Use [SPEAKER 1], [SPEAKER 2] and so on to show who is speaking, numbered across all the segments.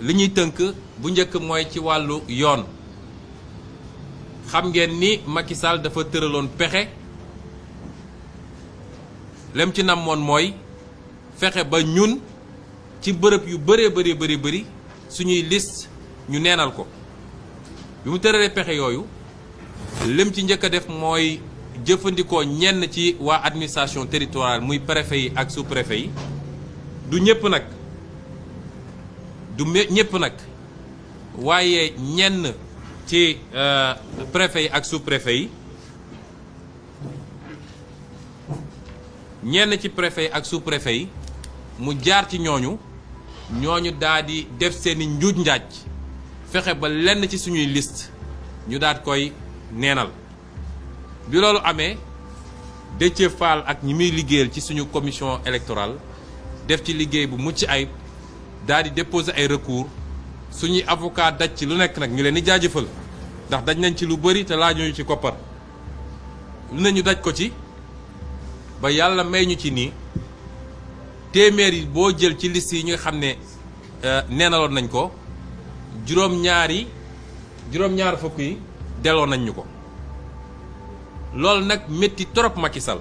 [SPEAKER 1] li ñuy tënk bu njëkk mooy ci wàllu yoon xam ngeen ni Macky Sall dafa tëraloon pexe lem ci namoon mooy fexe ba ñun ci bërëb yu bëree bëri suñuy liste ñu neenal ko bi mu tëralee pexe yooyu lim ci njëkk a def mooy jëfandikoo ñenn ci waa administration territoriale muy préfet yi ak sous-préfet yi du ñëpp nag ñëpp nag waaye ñenn ci préfet yi ak sous-préfet yi ñenn ci préfet yi ak sous-préfet yi mu jaar ci ñooñu daal di def seeni njuuj njaaj fexe ba lenn ci suñuy liste ñu daal koy neenal bi loolu amee Déthié Fall ak ñi muy liggéeyal ci suñu commission électorale def ci liggéey bu mucc ayib daal di déposer ay recours suñuy avocat daj ci lu nekk nag ñu leen di jaajëfal ndax daj nañ ci lu bëri te laajuñu ci koppar lu ne ñu daj ko ci ba yàlla may ñu ci nii téeméer yi boo jël ci liste yi ñu nga xam ne neenaloon nañ ko juróom-ñaar fukk yi delloo nañ ñu ko loolu nag métti trop Macky Sall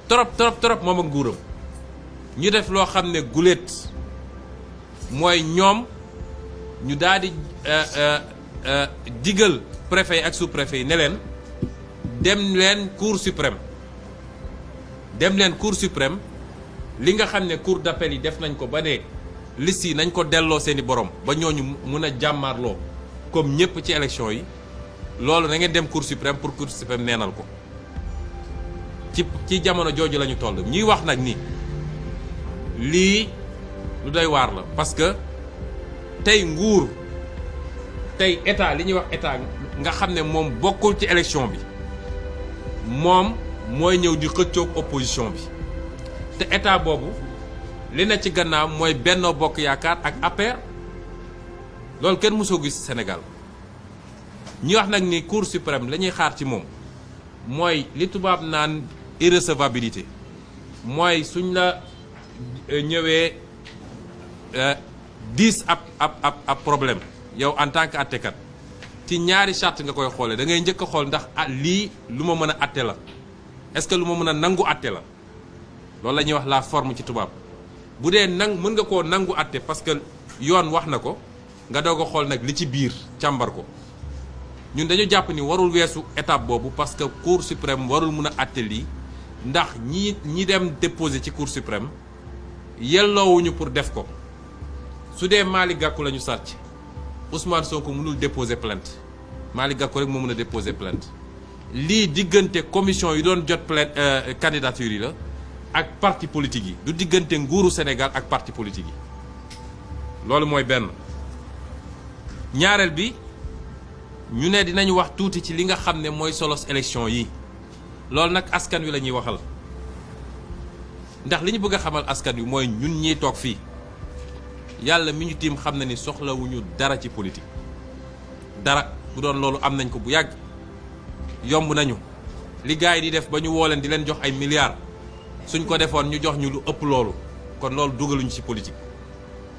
[SPEAKER 1] trop moom ak nguuram ñu def loo xam ne guléet mooy ñoom ñu daal di digal préfet yi ak sous-préfet yi ne leen dem leen cour suprême li nga xam ne cour d'appel yi def nañ ko ba ne liste yi nañ ko delloo seeni borom ba ñooñu mun a jàmmaarloo comme ñëpp ci élection yi loolu na ngeen dem cour suprême pour cour suprême neenal ko ci jamono jooju la ñu toll ñuy wax nag ni lii lu doy waar la parce que tey nguur tey état li ñuy wax état nga xam ne moom bokkul ci élection bi moom mooy ñëw di xëccoog opposition bi te état boobu li na ci gannaaw mooy Benno Bokk Yaakaar ak APR loolu kenn mosoo gis Sénégal ñi wax nag ni Cour suprême la ñuy xaar ci moom mooy li tubaab naan irrecevabilité mooy suñ la ñëwee 10 ab problème yow en tant que attekat ci ñaari charte nga koy xoolee da ngay njëkk a xool ndax lii lu ma mën a atte la est-ce que lu ma mën a nangu atte la loolu la ñuy wax la forme ci tubaab bu dee mën nga koo nangu atte parce que yoon wax na ko nga doog a xool nag li ci biir càmbar ko ñun dañu jàpp ni warul weesu étape boobu parce que cour suprême warul mun a atte lii ndax ñi dem déposer ci cour suprême yelloowuñu pour def ko su dee Malick Gakou la ñu sàcc Ousmane Sonko mënul déposer plainte Malick Gakou rek moo mën a déposer plainte lii diggante commission yi doon jot plainte candidature yi la ak parti politique yi du diggante nguuru Sénégal ak parti politique yi loolu mooy benn ñaareel bi ñu ne dinañu wax tuuti ci li nga xam ne mooy solos élection yi loolu nag askan wi la ñuy waxal ndax li ñu bëgg a xamal askan wi mooy ñun ñiy toog fii yàlla mi ñu tiim xam na ni soxlawuñu dara ci politique dara bu doon loolu am nañ ko bu yàgg yomb nañu li gars yi di def ba ñu woo leen di leen jox ay milliards suñ ko defoon ñu jox ñu lu ëpp loolu kon loolu dugaluñu ci politique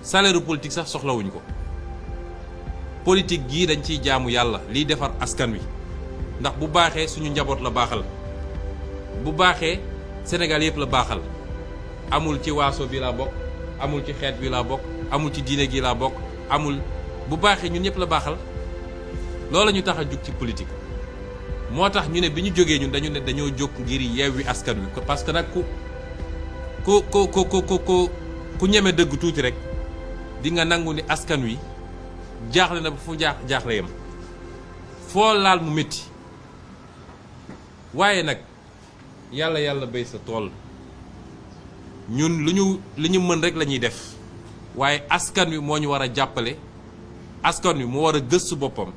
[SPEAKER 1] salaire politique sax soxlawuñu ko politique gii dañ ciy jaamu yàlla liy defar askan wi ndax bu baaxee suñu njaboot la baaxal bu baaxee Sénégal yëpp la baaxal amul ci waaso bi laa bokk amul ci xeet bi laa bokk amul ci diine gi laa bokk amul bu baaxee ñun ñëpp la baaxal loolu la ñu tax a jóg ci politique moo tax ñu ne bi ñu jógee ñun dañu ne dañoo jóg ngir yeewi askan wi parce que nag ku ñeme dëgg tuuti rek di nga nangu ni askan wi jaaxle na ba fu jaaxle yam foo laal mu métti waaye nag yàlla béy sa tool ñun li ñu mën rek la ñuy def waaye askan wi moo ñu war a jàppale askan wi moo war a gëstu boppam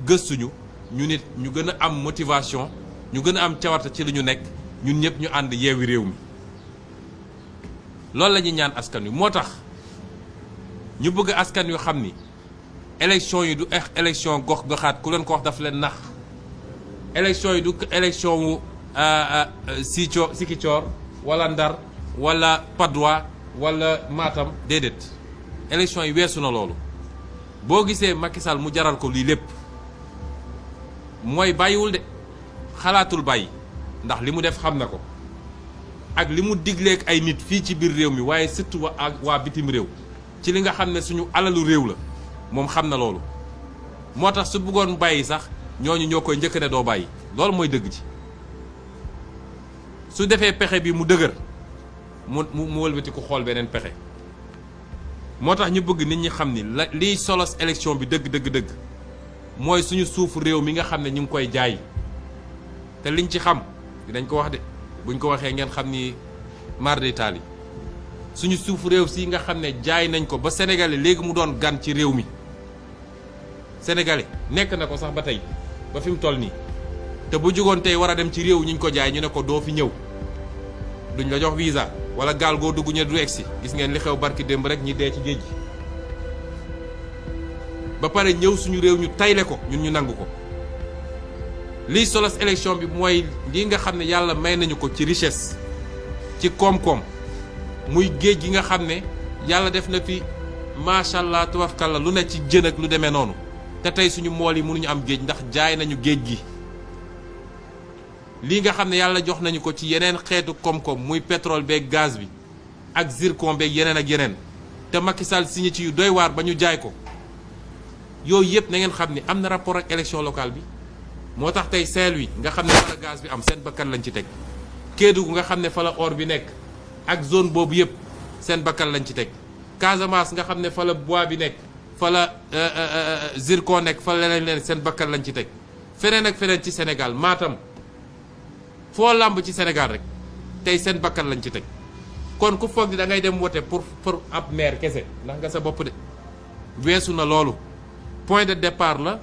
[SPEAKER 1] gëstuñu ñu nit ñu gën a am motivation ñu gën a am cawarte ci li ñu nekk ñun ñëpp ñu ànd yeewi réew mi loolu la ñuy ñaan askan wi moo tax ñu bëgg askan wi xam ni élection yi du élection gox goxaat ku leen ko wax daf leen nax élection yi du élection wu Ziguinchor wala Ndar wala Patte d'Oie wala Matam déedéet élection yi weesu na loolu boo gisee Macky Sall mu jaral ko lii lépp mooy bàyyiwul de xalaatul bàyyi ndax li mu def xam na ko ak li mu digleek ay nit fii ci biir réew mi waaye surtout waa bitim réew ci li nga xam ne suñu alalu réew la moom xam na loolu moo tax su bëggoon bàyyi sax ñooñu ñoo koy njëkk ne doo bàyyi loolu mooy dëgg ci su defee pexe bi mu dëgër mu wëlbati ku xool beneen pexe moo tax ñu bëgg nit ñi xam ni liy solos élection bi dëgg mooy suñu suufu réew mi nga xam ne ñu ngi koy jaay te liñ ci xam dinañ ko wax de buñ ko waxee ngeen xam ni mar d'Italie suñu suufu réew si nga xam ne jaay nañ ko ba sénégalais léegi mu doon gan ci réew mi sénégalais nekk na ko sax ba tey ba fi mu toll nii te bu jugoon tey war a dem ci réew ñu ko jaay ñu ne ko doo fi ñëw duñ la jox visa wala gaal goo dugg ñu du egsi gis ngeen li xew barki démb rek ñi dee ci géej gi ba pare ñëw suñu réew ñu tayle ko ñun ñu nangu ko liy solos élection bi mooy lii nga xam ne yàlla may nañu ko ci richesse ci koom-koom muy géej gi nga xam ne yàlla def na fi macha allah tabaarkalla lu ne ci jën ak lu demee noonu te tey suñu mool yi mënuñu am géej ndax jaay nañu géej gi lii nga xam ne yàlla jox nañu ko ci yeneen xeetu koom-koom muy pétrole beeg gaz bi ak zircon beeg yeneen ak yeneen te Macky Sall signé ci yu doy waar ba ñu jaay ko yooyu yëpp na ngeen xam ni am na rapport ak élection locale bi moo tax tey Saint-Louis nga xam ne fa la gaz bi am seen bakkan lañ ci teg Kédougou nga xam ne fa la or bi nekk ak zone boobu yëpp seen bakkan lañ ci teg Casamance nga xam ne fa la bois bi nekk fa la zircon nekk fa la leen seen bakkan lañ ci teg feneen ak feneen ci Sénégal Matam foo làmb ci Sénégal rek tey seen bakkan lañ ci teg kon ku foog ni da ngay dem wote pour ab maire kese ndax nga sa bopp de weesu na loolu point de départ la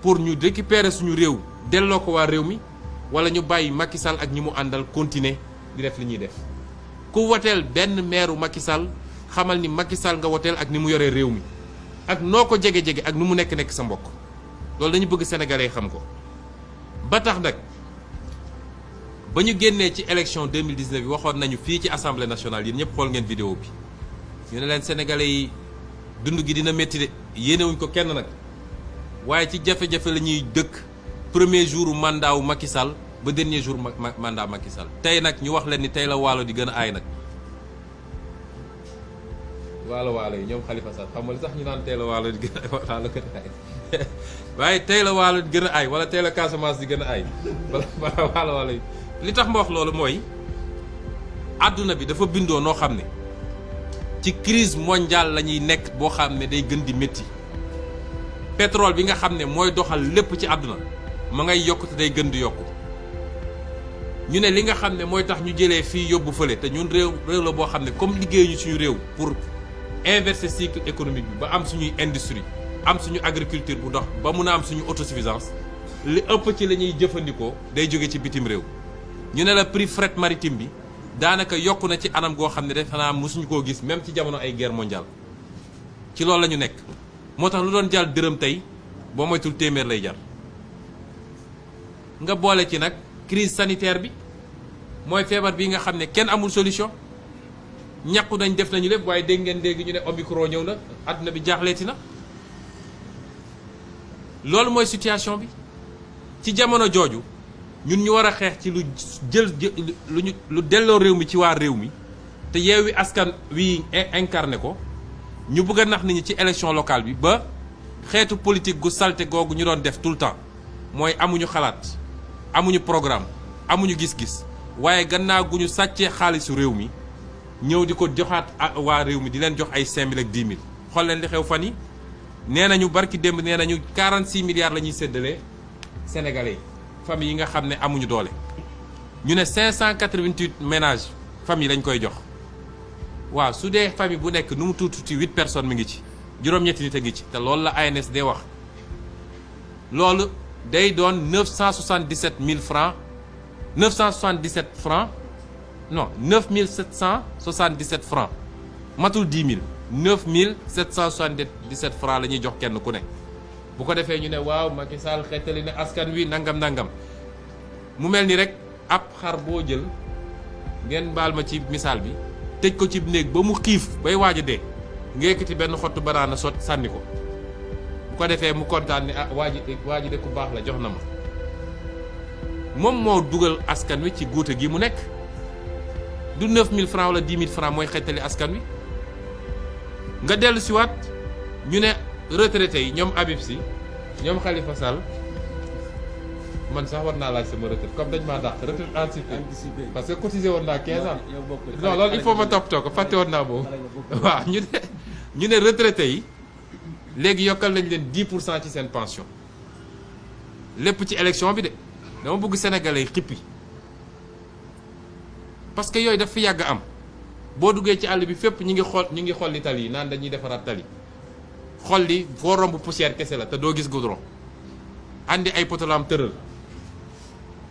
[SPEAKER 1] pour ñu récupérer suñu réew delloo ko waa réew mi wala ñu bàyyi Macky Sall ak ñi mu àndal continuer di def li ñuy def ku woteel benn maire Macky Sall xamal ni Macky Sall nga woteel ak ni mu yoree réew mi ak noo ko jege-jege ak nu mu nekk sa mbokk loolu dañu bëgg sénégalais xam ko ba tax nag ba ñu génnee ci élection 2019 bi waxoon nañu fii ci assemblée nationale yéen ñëpp xool ngeen vidéo bi ñu ne leen sénégalais yi dund gi dina métti de yéenewuñ ko kenn nag waaye ci jafe-jafe la ñuy dëkk premier jour mandat wu Macky Sall ba dernier jour mandat Macky Sall tey nag ñu wax leen ni tey la waalo di gën a aay nag waalo yi ñoom Khalifa Sall xam nga li sax ñu naan tey la waalo di gën a aay waaye tey la waalo di gën a aay wala tey la Casamance di gën a aay wala waalo yi li tax ma wax loolu mooy àdduna bi dafa bindoo noo xam ne ci crise mondiale la ñuy nekk boo xam ne day gën di métti pétrole bi nga xam ne mooy doxal lépp ci àdduna ma ngay yokk te day gën di yokku ñu ne li nga xam ne mooy tax ñu jëlee fii yóbbu fële te ñun réew la boo xam ne comme liggéey ñu suñu réew pour inverser cycle économique bi ba am suñuy industrie am suñu agriculture bu dox ba mun a am suñu autosuffisance li ëpp ci la ñuy jëfandikoo day jóge ci bitim réew ñu ne la prix fret maritime bi daanaka yokk na ci anam goo xam ne def naa mosuñu koo gis même ci jamono ay guerre mondiale ci loolu la ñu nekk moo tax lu doon jàll dërëm tey boo moytul téeméer lay jar nga boole ci nag crise sanitaire bi mooy feebar bi nga xam ne kenn amul solution ñàkku nañ def nañu lépp waaye dégg ngeen dégg ñu ne Omicron ñëw na àdduna bi jaaxleeti na loolu mooy situation bi ci jamono jooju ñun ñu war a xeex ci lu delloo réew mi ci waa réew mi te Yewwi Askan Wi incarné ko ñu bëgg a nax nit ñi ci élection locale bi ba xeetu politique gu salte googu ñu doon def tout le temps mooy amuñu xalaat amuñu programme amuñu gis-gis waaye gannaaw gu ñu sàccee xaalisu réew mi ñëw di ko joxaat waa réew mi di leen jox ay 5000 ak 10 000 xool leen li xew fan yi nee nañu barki démb nee nañu 46 milliards la ñuy séddalee sénégalais yi famille yi nga xam ne amuñu doole ñu ne 588 ménages famille lañ koy jox waaw su dee famille bu nekk nu mu tuuti 8 personnes mi ngi ci juróom-ñetti nit a ngi ci te loolu la ANSD wax loolu day doon 977 000 francs 977 francs non 9777 francs matul 10 000 9777 francs la ñuy jox kenn ku ne bu ko defee ñu ne waaw Macky Sall xeetali ne askan wi nangam mu mel ni rek ab xar boo jël ngeen baal ma ci misaal bi tëj ko ci néeg ba mu xiif bay waaj a dee nga yëkkati benn xottu banaana sot sànni ko bu ko defee mu kontaan ni ah waa ji de ku baax la jox na ma moom moo dugal askan wi ci guute gi mu nekk du 9000 francs wala 10 000 francs mooy xettali askan wi nga dellu si waat ñu ne retraités yi ñoom Habib Sy ñoom Khalifa Sall man sax war naa laaj sama retraite comme dañ maa dàq retraite anticipée parce que cotisé woon naa 15 ans non loolu il faut ma toppatoo ko fàtte woon naa boobu waaw ñu ne retraités yi léegi yokkal nañ leen 10% ci seen pension lépp ci élection bi de dama bëgg sénégalais yi xippi parce que yooyu daf fi yàgg am boo duggee ci àll bi fépp ñu ngi xool li tali yi naan dañuy defaraat tali xool li foo romb poussière kese la te doo gis goudron andi ay potolam tëral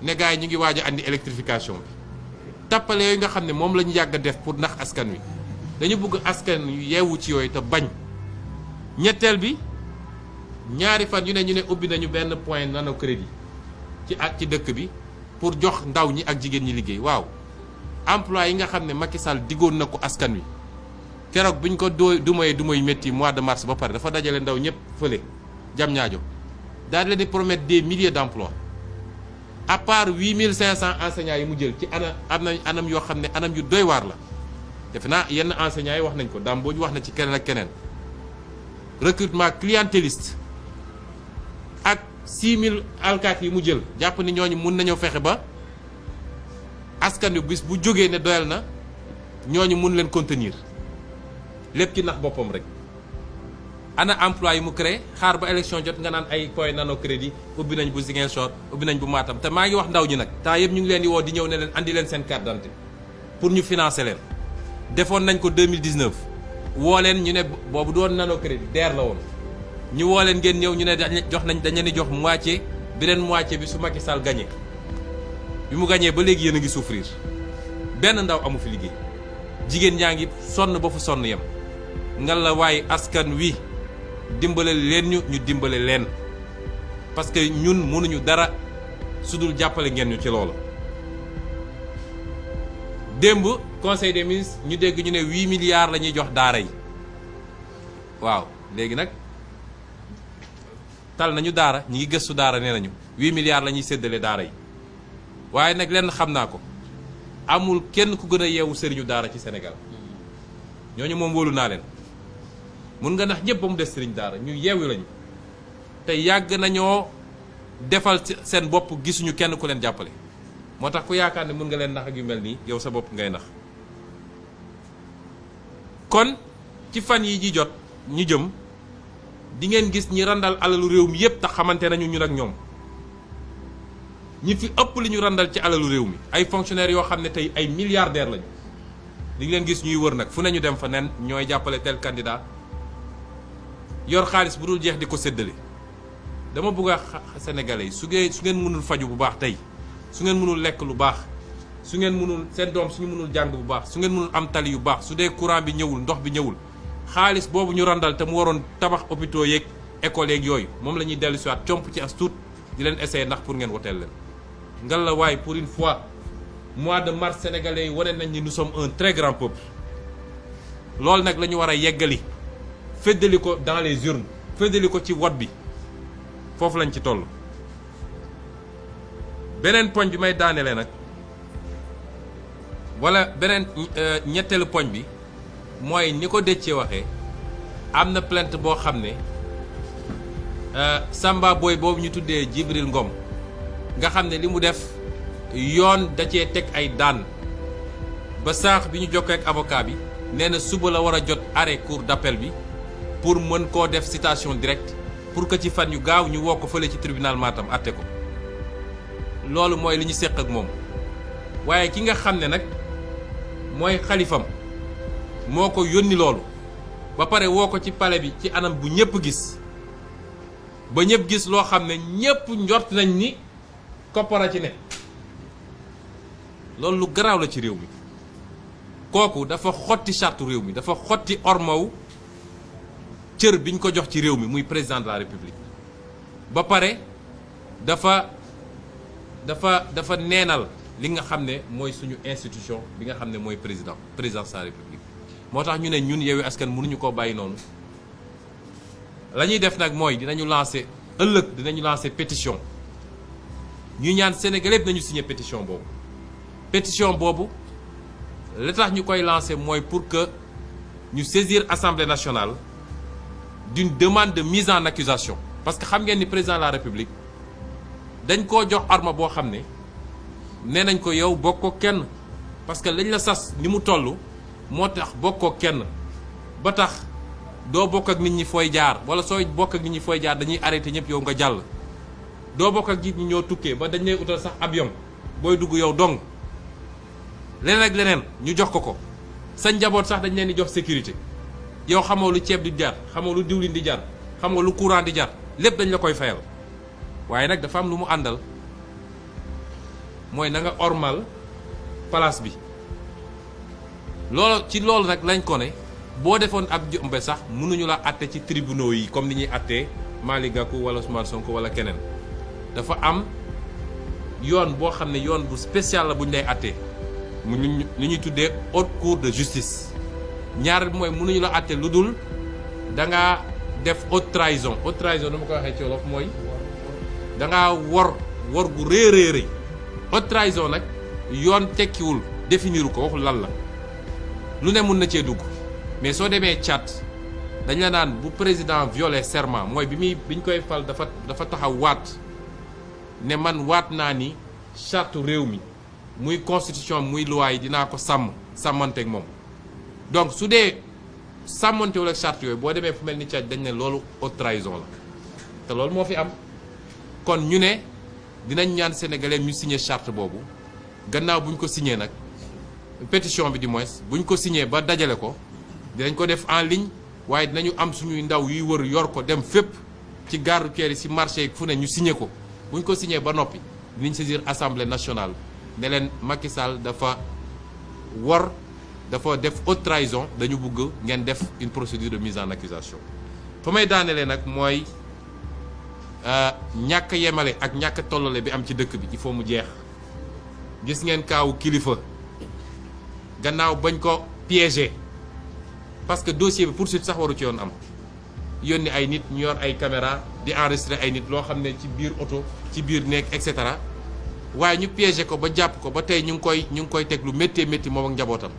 [SPEAKER 1] ne gars yi ñu ngi waaj a andi électrification bi tappale yooyu nga xam ne moom la ñu yàgg a def pour nax askan wi dañu bëgg askan wi yeewu ci yooyu te bañ. ñetteel bi ñaari fan yu ne ñu ne ubbi nañu benn point nano crédit ci dëkk bi pour jox ndaw ñi ak jigéen ñi liggéey waaw emploi yi nga xam ne Macky Sall diggoon na ko askan wi keroog bu ñu ko du may métti mois de mars ba pare dafa dajale ndaw ñëpp fële jam ñaajo daal leen di promettre des milliers d'emplois à part 8500 enseignants yi mu jël ci anam yoo xam ne anam yu doy waar la defe naa yenn enseignants yi wax nañ ko daam boo ñu wax na ci keneen ak keneen recrutement clientéliste ak 6000 alkaati yi mu jël jàpp ni ñooñu mun nañoo fexe ba askan wi bis bu jógee ne doyal na ñooñu mun leen contenir lépp ci nax boppam rek ana emploi yi mu créé xaar ba élection jot nga naan ay point nano crédit ubbi nañ bu Ziguinchor ubbi nañ bu Matam te maa ngi wax ndaw ñi nag temps yëpp ñu ngi leen di woo di ñëw ne leen andi leen seen carte d'identité pour ñu financer leen defoon nañ ko 2019 woo leen ñu ne boobu doon nano crédit DER la woon ñu woo leen ngeen ñëw ñu ne dañ leen di jox moitié beneen moitié bi su Macky Sall gagné bi mu gagné ba léegi yéen a ngi souffrir benn ndaw amu fi liggéey jigéen ñaa ngi sonn ba fu sonn yem ngal la waaye askan wi dimbale leen ñu dimbale leen parce que ñun mënuñu dara su dul jàppale ngeen ñu ci loolu. démb conseil des ministres ñu dégg ñu ne 8 milliards la ñuy jox daara yi waaw léegi nag tal nañu daara ñi ngi gëstu daara nee nañu 8 milliards la ñuy séddale daara yi waaye nag lenn xam naa ko amul kenn ku gën a yeewu sëriñu daara ci Sénégal ñooñu moom wóolu naa leen mun nga nax ñëpp ba mu des sëriñ daara ñu yeewu lañu te yàgg nañoo defal seen bopp gisuñu kenn ku leen jàppale moo tax ku yaakaar ne mun nga leen nax ak yu mel nii yow sa bopp ngay nax kon ci fan yi ji jot ñu jëm di ngeen gis ñi randal alalu réew mi yépp tax xamante nañu ñun ak ñoom ñi fi ëpp li ñu randal ci alalu réew mi ay fonctionnaires yoo xam ne tey ay milliardaires lañu di ngeen gis ñuy wër nag fu ne ñu dem fa nen ñooy jàppale tel candidat yor xaalis bu dul jeex di ko séddale dama bëgg a sénégalais yi su ngeen mënul faju bu baax tey su ngeen mënul lekk lu baax su ngeen mënul seen doom suñu mënul jàng bu baax su ngeen mënul am tali yu baax su dee courant bi ñëwul ndox bi ñëwul xaalis boobu ñu randal te mu waroon tabax hôpitaux yeeg écoles yeeg yooyu moom la ñuy dellu si waat comp ci as tuut di leen essayer ndax pour ngeen woteel leen ngal la waaye pour une fois mois de mars sénégalais yi wane nañ ni nous sommes un très grand peuple loolu nag la ñu war a yeggali féddali ko dans les urnes féddali ko ci vote bi foofu lañ ci toll. beneen poñ bi may daanelee nag wala beneen ñetteelu poñ bi mooy ni ko Déthié waxee am na plainte boo xam ne Samba Boy boobu ñu tuddee Djibril Ngom nga xam ne li mu def yoon da cee teg ay daan ba sànq bi ñu jokkoo ak avocat bi nee na suba la war a jot arrêt cour d'appel bi pour mën koo def citation directe pour que ci fan yu gaaw ñu woo ko fële ci tribunal Matam atte ko loolu mooy li ñu séq ak moom waaye ki nga xam ne nag mooy xalifam moo ko yónni loolu ba pare woo ko ci palais bi ci anam bu ñëpp gis ba ñëpp gis loo xam ne ñëpp njort nañ ni koppara ci ne loolu lu garaaw la ci réew mi kooku dafa xotti charte réew mi dafa xotti ormaw cër biñ ko jox ci réew mi muy président de la république ba pare dafa neenal li nga xam ne mooy suñu institution bi nga xam ne mooy présidence de la république moo tax ñu ne ñun Yewwi Askan mënuñu koo bàyyi noonu la ñuy def nag mooy dinañu lancer pétition ñu ñaan Sénégalais yëpp nañu signer pétition boobu li tax ñu koy lancer mooy pour que ñu saisir Assemblée nationale d'une demande de mise en accusation parce que xam ngeen ni président de la République dañ koo jox arme boo xam ne nee nañ ko yow bokkoo kenn parce que lañ la sas ni mu toll moo tax bokkoo kenn ba tax doo bokk ak nit ñi fooy jaar wala sooy bokk ak nit ñi fooy jaar dañuy arrêté ñëpp yow nga jàll doo bokk ak nit ñi ñoo tukkee ba dañ lay utal sax avion booy dugg yow dong leneen ak leneen ñu jox ko sa njaboot sax dañ leen di jox sécurité yow xamoo lu ceeb di jar xamoo lu diwlin di jar xamoo lu courant di jar lépp dañ la koy fayal waaye nag dafa am lu mu àndal mooy na nga ormal place bi loolu nag lañ ko ne boo defoon ab jombe sax mënuñu la àtte ci tribunaux yi comme ni ñuy àttee Malick Gakou wala Ousmane Sonko wala keneen dafa am yoon boo xam ne yoon bu spécial la bu ñu lay àttee mu li ñuy tuddee haute cour de justice ñaareel bi mooy mënuñu la àtte lu dul da ngaa def haute trahison dama ko waxee ci wolof mooy da ngaa wor gu rëy haute trahison nag yoon tekkiwul définir ko waxul lan la lu ne mun na cee dugg mais soo demee Tchad dañ la naan bu président violé serment mooy biñ koy fal dafa taxaw waat ne man waat naa ni charte réew mi muy constitution muy loi yi dinaa ko sàmmanteeg moom donc su dee sàmmantewul ak charte yooyu boo demee fu mel ni Tchad dañ ne loolu haute trahison la te loolu moo fi am kon ñu ne dinañ ñaan sénégalais ñu signé charte boobu gannaaw bu ñu ko signé nag pétition bi du moins bu ñu ko signé ba dajale ko dinañ ko def en ligne waaye dinañu am suñuy ndaw yuy wër yor ko dem fépp ci gare routière yi ci marché yi fu ne ñu signé ko bu ñu ko signé ba noppi dinañ saisir assemblée nationale ne leen Macky Sall dafa def haute trahison dañu bëgg ngeen def une procédure de mise en accusation fa may daanelee nag mooy ñàkk yemale ak ñàkk tollale bi am ci dëkk bi il faut mu jeex gis ngeen kaawu Kilifeu gannaaw bañ ko piégé parce que dossier bi poursuite sax waru ci yoon am yónni ay nit ñu yor ay caméra di enregistrer ay nit loo xam ne ci biir oto ci biir néeg et cetera waaye ñu piégé ko ba jàpp ko ba tey ñu ngi koy teg lu méttee métti moom ak njabootam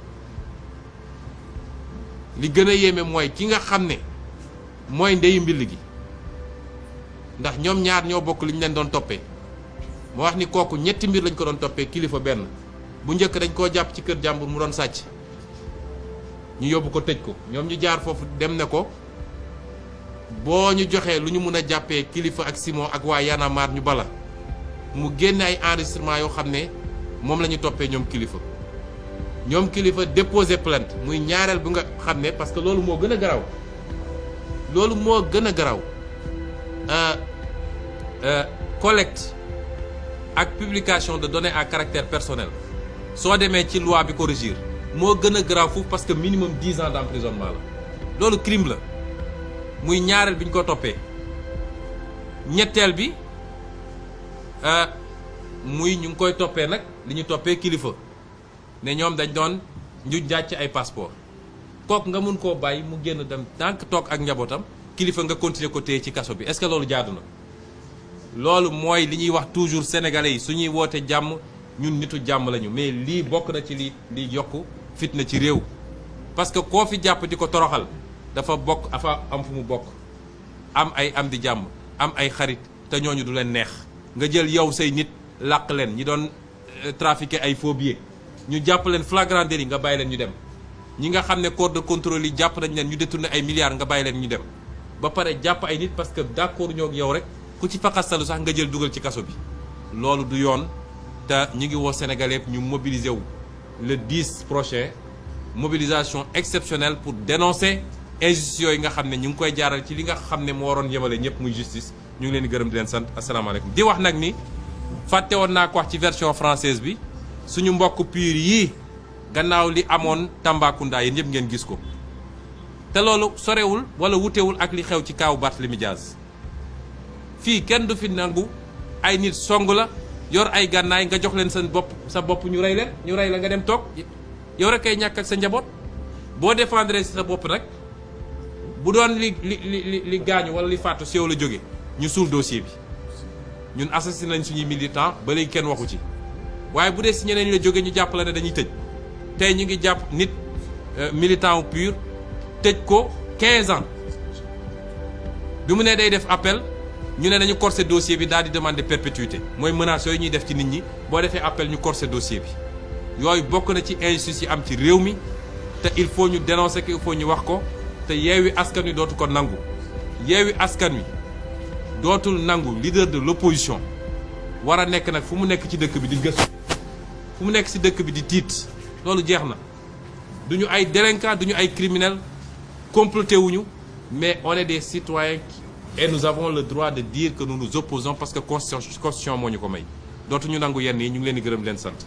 [SPEAKER 1] li gën a yéeme mooy ki nga xam ne mooy ndeyu mbill gi ndax ñoom ñaar ñoo bokk li ñu leen doon toppee moo wax ni kooku ñetti mbir lañ ko doon toppee Kilifeu benn bu njëkk dañ koo jàpp ci kër jàmbur mu doon sàcc ñu yóbbu ko tëj ko ñoom ñu jaar foofu dem ne ko boo ñu joxee lu ñu mun a jàppee Kilifeu ak Simon ak waa Y'en a marre ñu bala mu génne ay enregistrement yoo xam ne moom la ñu toppee ñoom Kilifeu déposé plainte muy ñaareel bu nga xam ne parce que loolu moo gën a garaw collecte ak publication de données à caractère personnel soo demee ci loi bi ko régir moo gën a garaaw foofu parce que minimum 10 ans d'emprisonnement la loolu crime la muy ñaareel bi ñu ko toppee ñetteel bi muy ñu ngi koy toppee nag li ñu toppee Kilifeu ne ñoom dañ doon ñu jàcc ay passeport kooku nga mun koo bàyyi mu génn dem tànk toog ak njabootam Kilifeu nga continuer ko téye ci kaso bi est-ce que loolu jaadu na loolu mooy li ñuy wax toujours sénégalais yi su ñuy woote jàmm ñun nitu jàmm lañu mais lii bokk na ci li yokk fitna ci réew parce que koo fi jàpp di ko toroxal dafa am fu mu bokk am ay am di jàmm am ay xarit te ñooñu du leen neex nga jël yow say nit làq leen ñi doon trafiquer ay faux billets ñu jàpp leen flagrant délit nga bàyyi leen ñu dem ñi nga xam ne corps de contrôle yi jàpp nañ leen ñu détourné ay milliards nga bàyyi leen ñu dem ba pare jàpp ay nit parce que d'accord ñoo ak yow rek ku ci faqastalu sax nga jël dugal ci kaso bi loolu du yoon te ñu ngi woo Sénégalais yëpp ñu mobiliser wu le 10 prochain mobilisation exceptionnelle pour dénoncer injustice yooyu nga xam ne ñu ngi koy jaaral ci li nga xam ne moo waroon yemale ñëpp muy justice ñu ngi leen di gërëm di leen sant asalaamaaleykum di wax nag ni fàtte woon naa ko wax ci version française bi suñu mbokk pur yii gannaaw li amoon Tambacounda yéen ñëpp ngeen gis ko te loolu sorewul wala wutewul ak li xew ci kaawu Barthélémy Dias fii kenn du fi nangu ay nit song la yor ay gànnaay nga jox leen sa bopp ñu rey la nga dem toog yow rek kay ñàkk ak sa njaboot boo défendre si sa bopp nag bu doon li gaañu wala li faatu si yow la jóge ñu suul dossier bi ñun assassiné nañ suñuy militant ba léegi kenn waxu ci waaye bu dee si ñeneen la jóge ñu jàpp la ne dañuy tëj tey ñu ngi jàpp nit militant pur tëj ko 15 ans bi mu ne day def appel ñu ne nañu corser dossier bi daal di demander perpétuité mooy menaces yooyu ñuy def ci nit ñi boo defee appel ñu corser dossier bi yooyu bokk na ci injustice yi am ci réew mi te il faut ñu dénoncer ko il faut ñu wax ko te Yewwi Askan Wi dootu ko nangu Yewwi Askan Wi dootul nangu leader de l'opposition war a nekk nag fu mu nekk ci dëkk bi di gëstu fu mu nekk ci dëkk bi di tiit loolu jeex na duñu ay délinquants duñu ay criminels comploté wuñu mais on est des citoyens et nous avons le droit de dire que nous nous opposons parce que constitution moo ñu ko may dootuñu nangu yenn yi ñu ngi leen di gërëm leen sant.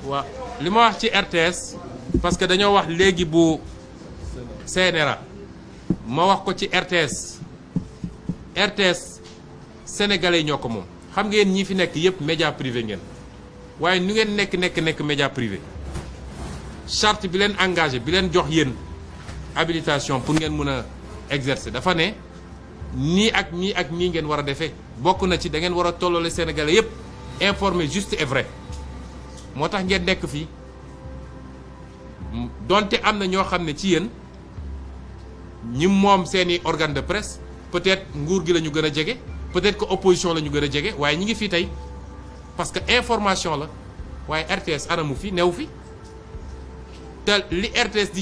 [SPEAKER 1] waaw li ma wax ci RTS parce que dañoo wax léegi bu CNRA ma wax ko ci RTS sénégalais yi ñoo ko moom xam ngeen ñi fi nekk yëpp média privé ngeen waaye nu ngeen nekk média privé charte bi leen engagé bi leen jox yéen habilitation pour ngeen mën a exercer dafa ne nii ak nii ak nii ngeen war a defee bokk na ci da ngeen war a tolloole sénégalais yëpp informé juste et vrai moo tax ngeen nekk fii donte am na ñoo xam ne ci yéen ñi moom seeni organe de presse peut-être nguur gi la ñu gën a jege peut-être que opposition la ñu gën a jege waaye ñi ngi fii tey parce que information la waaye RTS anamu fi new fi te li RTS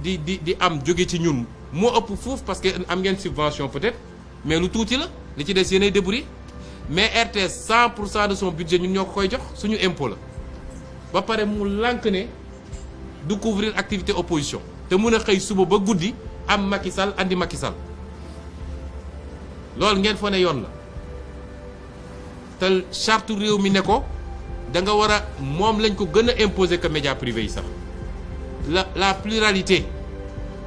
[SPEAKER 1] di am jóge ci ñun moo ëpp fuuf parce que am ngeen subvention peut-être mais lu tuuti la li ci des yéenay débrouiller mais RTS 100% de son budget ñun ñoo ko koy jox suñu impôt la ba pare mu lànk ne du couvrir activité opposition te mun a xëy suba ba guddi am Macky Sall andi Macky Sall loolu ngeen fa ne yoon la te charte réew mi ne ko da nga war a moom lañ ko gën a imposer que médias privés yi sax la pluralité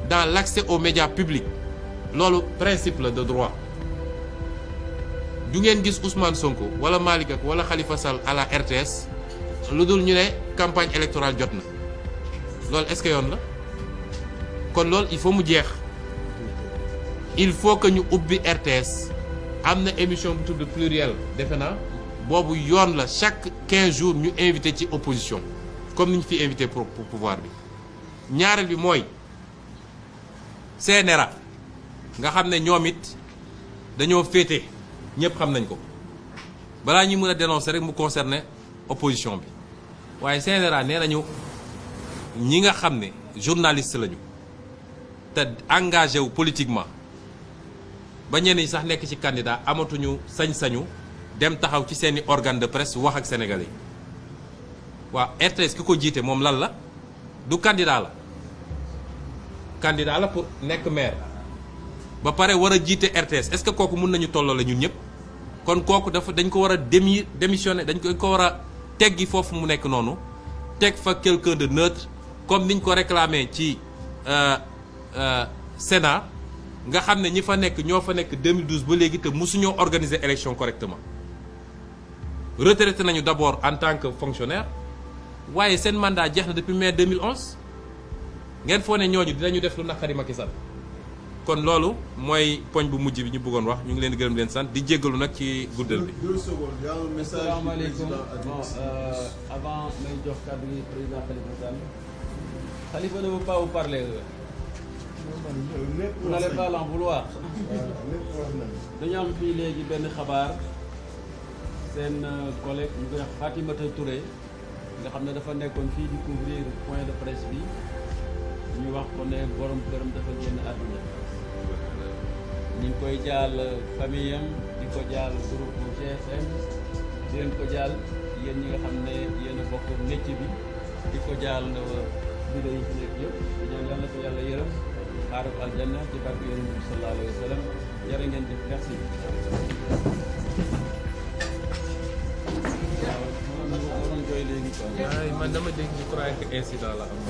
[SPEAKER 1] dans l'accès aux médias publics loolu principe la de droit du ngeen gis Ousmane Sonko wala Malick Gakou wala Khalifa Sall à la RTS lu dul ñu ne campagne électorale jot na loolu est-ce que yoon la kon loolu il faut mu jeex il faut que ñu ubbi RTS am na émission bu tudd pluriel defe naa boobu yoon la chaque 15 jours ñu invité ci opposition comme ni ñu fi invité pour pouvoir bi ñaareel bi mooy CNRA nga xam ne ñoom it dañoo féete ñëpp xam nañ ko balaa ñuy mën a dénoncer rek mu concerné opposition bi waaye CNRA nee nañu ñi nga xam ne journaliste lañu te engagé wu politiquement ba ñenn ñi sax nekk ci candidat amatuñu sañ-sañu dem taxaw ci seeni organe de presse wax ak sénégalais yi waaw RTS ki ko jiite moom lan la du candidat la pour nekk maire ba pare war a jiite RTS est-ce que kooku mun nañu tolloo la ñun ñëpp kon kooku dañ ko war a démissionner dañ ko war a teggi foofu mu nekk noonu teg fa quelqu'un de neutre comme niñ ko réclamé ci Sénat nga xam ne ñi fa nekk ñoo fa nekk 2012 ba léegi te mosuñoo organiser élection correctement retraité nañu d'abord en tant que fonctionnaire waaye seen mandat jeex na depuis mai 2011 ngeen foo ne ñooñu dinañu def lu naqari Macky Sall kon loolu mooy poñ bu mujj bi ñu bëggoon wax ñu ngi leen di gërëm leen sant di jéggalu nag ci guddal bi.
[SPEAKER 2] asalaamaaleykum bon avant may jox kàddu gi président Khalifa Sall Khalifa ne veut pas vous parler. vous n'allez pas l'en vouloir. dañu am fii léegi benn xabaar seen collègue ñu koy wax Fatimata Touré nga xam ne dafa nekkoon fii di couvrir point de presse bi ñu wax ko ne borom këram dafa génn àdduna. ñu ngi koy jaal famille am di ko jaal groupe GFM di leen ko jaal yéen ñi nga xam ne yéen a bokk métier bi di ko jaal bureau yi fi nekk yëpp di ñaan yàlla ko yàlla yërëm xaaral ko aljanna ci barke yonent bi sallallahu alayhi wa sallam jërë ngeen def merci. waaw man waroon jooy léegi quoi.
[SPEAKER 1] man dama dégg je crois que incident la am.